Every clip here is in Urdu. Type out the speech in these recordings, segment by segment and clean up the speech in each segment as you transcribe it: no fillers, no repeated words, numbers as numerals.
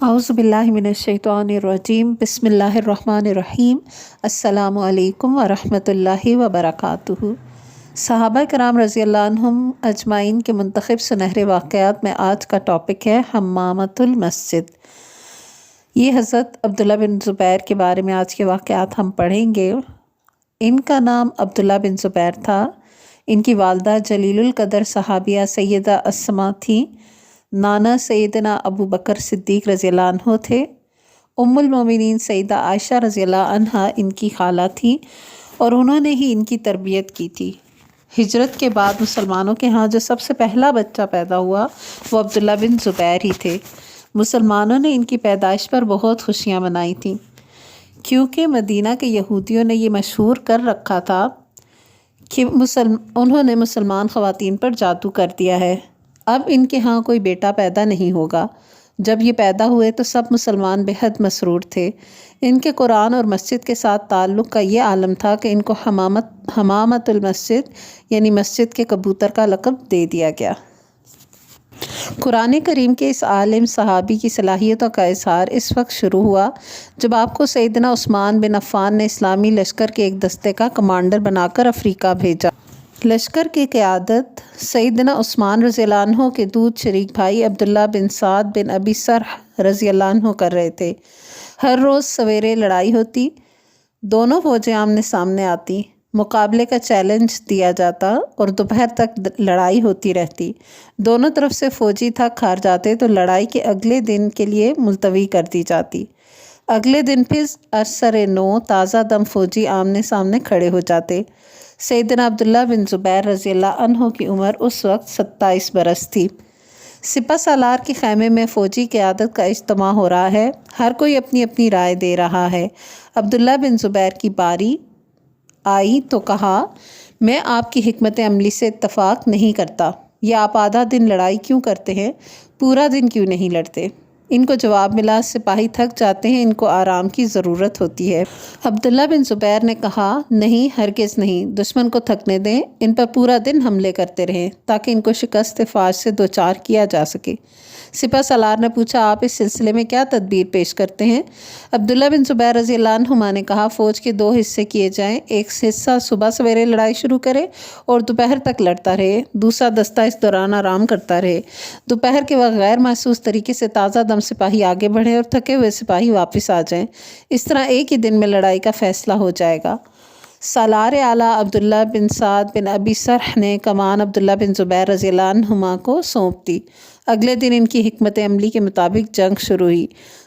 اعوذ باللہ من الشیطان الرجیم بسم اللہ الرحمن الرحیم السلام علیکم ورحمۃ اللہ وبرکاتہ۔ صحابہ کرام رضی اللہ عنہم اجمعین کے منتخب سنہرے واقعات میں آج کا ٹاپک ہے حمامۃ المسجد۔ یہ حضرت عبداللہ بن زبیر کے بارے میں آج کے واقعات ہم پڑھیں گے۔ ان کا نام عبداللہ بن زبیر تھا۔ ان کی والدہ جلیل القدر صحابیہ سیدہ اسماء تھیں۔ نانا سیدنا ابو بکر صدیق رضی اللہ عنہ تھے۔ ام المومنین سیدہ عائشہ رضی اللہ عنہا ان کی خالہ تھیں اور انہوں نے ہی ان کی تربیت کی تھی۔ ہجرت کے بعد مسلمانوں کے ہاں جو سب سے پہلا بچہ پیدا ہوا وہ عبداللہ بن زبیر ہی تھے۔ مسلمانوں نے ان کی پیدائش پر بہت خوشیاں منائی تھیں، کیونکہ مدینہ کے یہودیوں نے یہ مشہور کر رکھا تھا کہ انہوں نے مسلمان خواتین پر جادو کر دیا ہے۔ اب ان کے ہاں کوئی بیٹا پیدا نہیں ہوگا۔ جب یہ پیدا ہوئے تو سب مسلمان بے حد مسرور تھے۔ ان کے قرآن اور مسجد کے ساتھ تعلق کا یہ عالم تھا کہ ان کو حمامۃ المسجد یعنی مسجد کے کبوتر کا لقب دے دیا گیا۔ قرآن کریم کے اس عالم صحابی کی صلاحیتوں کا اظہار اس وقت شروع ہوا جب آپ کو سیدنا عثمان بن عفان نے اسلامی لشکر کے ایک دستے کا کمانڈر بنا کر افریقہ بھیجا۔ لشکر کی قیادت سیدنا عثمان رضی اللہ عنہ کے دودھ شریک بھائی عبداللہ بن سعد بن ابی سرح رضی اللہ عنہ کر رہے تھے۔ ہر روز سویرے لڑائی ہوتی، دونوں فوجیں آمنے سامنے آتی، مقابلے کا چیلنج دیا جاتا اور دوپہر تک لڑائی ہوتی رہتی۔ دونوں طرف سے فوجی تھک ہار جاتے تو لڑائی کے اگلے دن کے لیے ملتوی کر دی جاتی۔ اگلے دن پھر عصر نو تازہ دم فوجی آمنے سامنے کھڑے ہو جاتے۔ سیدنا عبداللہ بن زبیر رضی اللہ عنہ کی عمر اس وقت 27 برس تھی۔ سپہ سالار کے خیمے میں فوجی قیادت کا اجتماع ہو رہا ہے، ہر کوئی اپنی اپنی رائے دے رہا ہے۔ عبداللہ بن زبیر کی باری آئی تو کہا، میں آپ کی حکمت عملی سے اتفاق نہیں کرتا۔ یہ آپ آدھا دن لڑائی کیوں کرتے ہیں، پورا دن کیوں نہیں لڑتے؟ ان کو جواب ملا، سپاہی تھک جاتے ہیں، ان کو آرام کی ضرورت ہوتی ہے۔ عبداللہ بن زبیر نے کہا، نہیں، ہرگز نہیں، دشمن کو تھکنے دیں، ان پر پورا دن حملے کرتے رہیں تاکہ ان کو شکست فاش سے دوچار کیا جا سکے۔ سپہ سالار نے پوچھا، آپ اس سلسلے میں کیا تدبیر پیش کرتے ہیں؟ عبداللہ بن زبیر رضی اللہ عنہما نے کہا، فوج کے 2 حصے کیے جائیں، ایک حصہ صبح سویرے لڑائی شروع کرے اور دوپہر تک لڑتا رہے، دوسرا دستہ اس دوران آرام کرتا رہے۔ دوپہر کے وقت غیر محسوس طریقے سے تازہ دم سپاہی آگے بڑھے اور تھکے ہوئے سپاہی واپس آ جائیں۔ اس طرح ایک ہی دن میں لڑائی کا فیصلہ ہو جائے گا۔ سالار اعلیٰ عبداللہ بن سعد بن ابی سرح نے کمان عبداللہ بن زبیر رضی اللہ عنہما کو سونپ دی۔ اگلے دن ان کی حکمت عملی کے مطابق جنگ شروع ہوئی۔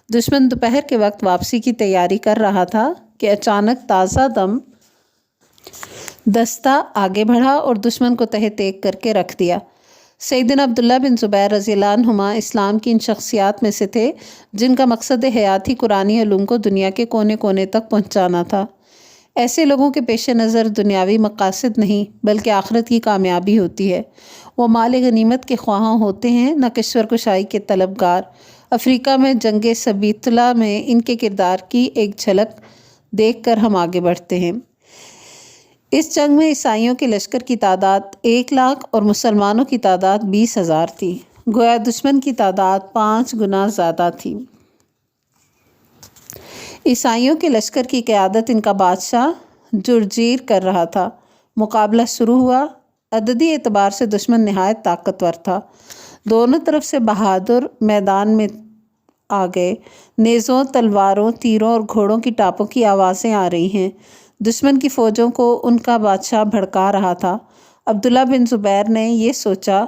دشمن دوپہر کے وقت واپسی کی تیاری کر رہا تھا کہ اچانک تازہ دم دستہ آگے بڑھا اور دشمن کو تہہ تیگ کر کے رکھ دیا۔ سیدنا عبداللہ بن زبیر رضی اللہ عنہما اسلام کی ان شخصیات میں سے تھے جن کا مقصد حیاتی قرآنی علوم کو دنیا کے کونے کونے تک پہنچانا تھا۔ ایسے لوگوں کے پیش نظر دنیاوی مقاصد نہیں بلکہ آخرت کی کامیابی ہوتی ہے۔ وہ مال غنیمت کے خواہاں ہوتے ہیں، نہ کشور کشائی کے طلبگار۔ افریقہ میں جنگ سبیتلا میں ان کے کردار کی ایک جھلک دیکھ کر ہم آگے بڑھتے ہیں۔ اس جنگ میں عیسائیوں کے لشکر کی تعداد 1 لاکھ اور مسلمانوں کی تعداد 20,000 تھی، گویا دشمن کی تعداد 5 گنا زیادہ تھی۔ عیسائیوں کے لشکر کی قیادت ان کا بادشاہ جرجیر کر رہا تھا۔ مقابلہ شروع ہوا۔ عددی اعتبار سے دشمن نہایت طاقتور تھا۔ دونوں طرف سے بہادر میدان میں آ گئے۔ نیزوں، تلواروں، تیروں اور گھوڑوں کی ٹاپوں کی آوازیں آ رہی ہیں۔ دشمن کی فوجوں کو ان کا بادشاہ بھڑکا رہا تھا۔ عبداللہ بن زبیر نے یہ سوچا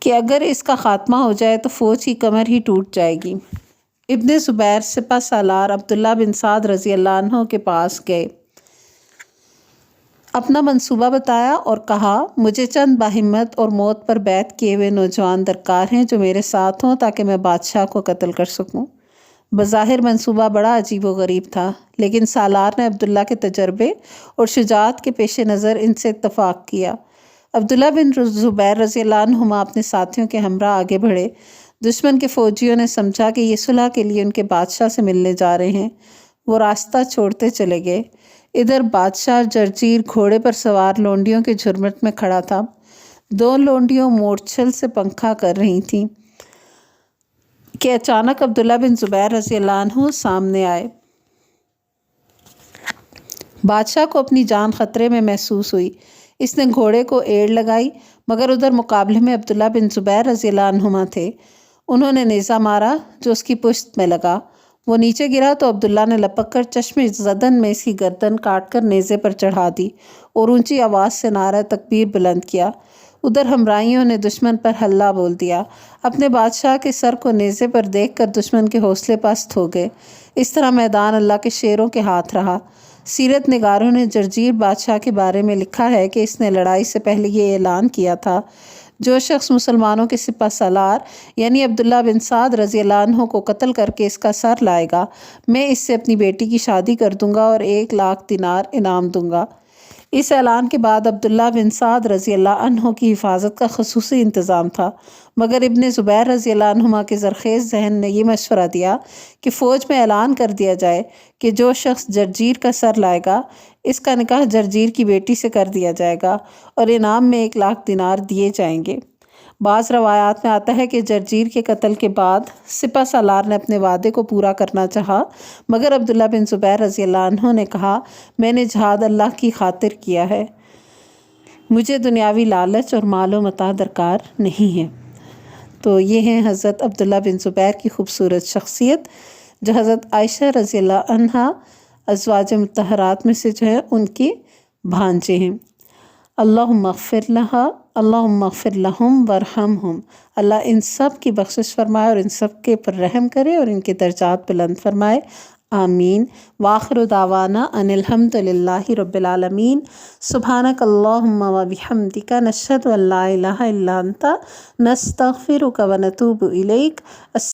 کہ اگر اس کا خاتمہ ہو جائے تو فوج کی کمر ہی ٹوٹ جائے گی۔ ابن زبیر سپہ سالار عبداللہ بن سعد رضی اللہ عنہ کے پاس گئے، اپنا منصوبہ بتایا اور کہا، مجھے چند باہمت اور موت پر بیعت کیے ہوئے نوجوان درکار ہیں جو میرے ساتھ ہوں تاکہ میں بادشاہ کو قتل کر سکوں۔ بظاہر منصوبہ بڑا عجیب و غریب تھا، لیکن سالار نے عبداللہ کے تجربے اور شجاعت کے پیش نظر ان سے اتفاق کیا۔ عبداللہ بن زبیر رضی اللہ عنہما اپنے ساتھیوں کے ہمراہ آگے بڑھے۔ دشمن کے فوجیوں نے سمجھا کہ یہ صلح کے لیے ان کے بادشاہ سے ملنے جا رہے ہیں، وہ راستہ چھوڑتے چلے گئے۔ ادھر بادشاہ جرجیر گھوڑے پر سوار لونڈیوں کے جھرمٹ میں کھڑا تھا۔ 2 لونڈیوں مورچھل سے پنکھا کر رہی تھیں۔ کہ اچانک عبداللہ بن زبیر رضی اللہ عنہ سامنے آئے۔ بادشاہ کو اپنی جان خطرے میں محسوس ہوئی۔ اس نے گھوڑے کو ایڑ لگائی، مگر ادھر مقابلے میں عبداللہ بن زبیر رضی اللہ عنہما تھے۔ انہوں نے نیزہ مارا جو اس کی پشت میں لگا۔ وہ نیچے گرا تو عبداللہ نے لپک کر چشم زدن میں اس کی گردن کاٹ کر نیزے پر چڑھا دی اور اونچی آواز سے نعرہ تکبیر بلند کیا۔ ادھر ہمراہیوں نے دشمن پر حلہ بول دیا۔ اپنے بادشاہ کے سر کو نیزے پر دیکھ کر دشمن کے حوصلے پست ہو گئے۔ اس طرح میدان اللہ کے شیروں کے ہاتھ رہا۔ سیرت نگاروں نے جرجیر بادشاہ کے بارے میں لکھا ہے کہ اس نے لڑائی سے پہلے یہ اعلان کیا تھا، جو شخص مسلمانوں کے سپہ سالار یعنی عبداللہ بن سعد رضی اللہ عنہ کو قتل کر کے اس کا سر لائے گا، میں اس سے اپنی بیٹی کی شادی کر دوں گا اور 1,00,000 دینار انعام دوں گا۔ اس اعلان کے بعد عبداللہ بن سعد رضی اللہ عنہ کی حفاظت کا خصوصی انتظام تھا، مگر ابن زبیر رضی اللہ عنہما کے زرخیز ذہن نے یہ مشورہ دیا کہ فوج میں اعلان کر دیا جائے کہ جو شخص جرجیر کا سر لائے گا اس کا نکاح جرجیر کی بیٹی سے کر دیا جائے گا اور انعام میں 1,00,000 دینار دیے جائیں گے۔ بعض روایات میں آتا ہے کہ جرجیر کے قتل کے بعد سپہ سالار نے اپنے وعدے کو پورا کرنا چاہا، مگر عبداللہ بن زبیر رضی اللہ عنہ نے کہا، میں نے جہاد اللہ کی خاطر کیا ہے، مجھے دنیاوی لالچ اور مال و متاع درکار نہیں ہے۔ تو یہ ہیں حضرت عبداللہ بن زبیر کی خوبصورت شخصیت، جو حضرت عائشہ رضی اللہ عنہا ازواج مطہرات میں سے جو ہیں ان کی بھانجے ہیں۔ اللہم اغفر لہا، اللہم اغفر لہم ورحمہم، اللہ ان سب کی بخشش فرمائے اور ان سب کے پر رحم کرے اور ان کے درجات بلند فرمائے، آمین۔ وآخر دعوانا ان الحمد للہ رب العالمین۔ سبحانک اللہم و بحمدک، نشہد ان لا الہ الا انت، نستغفرک و نتوب الیک۔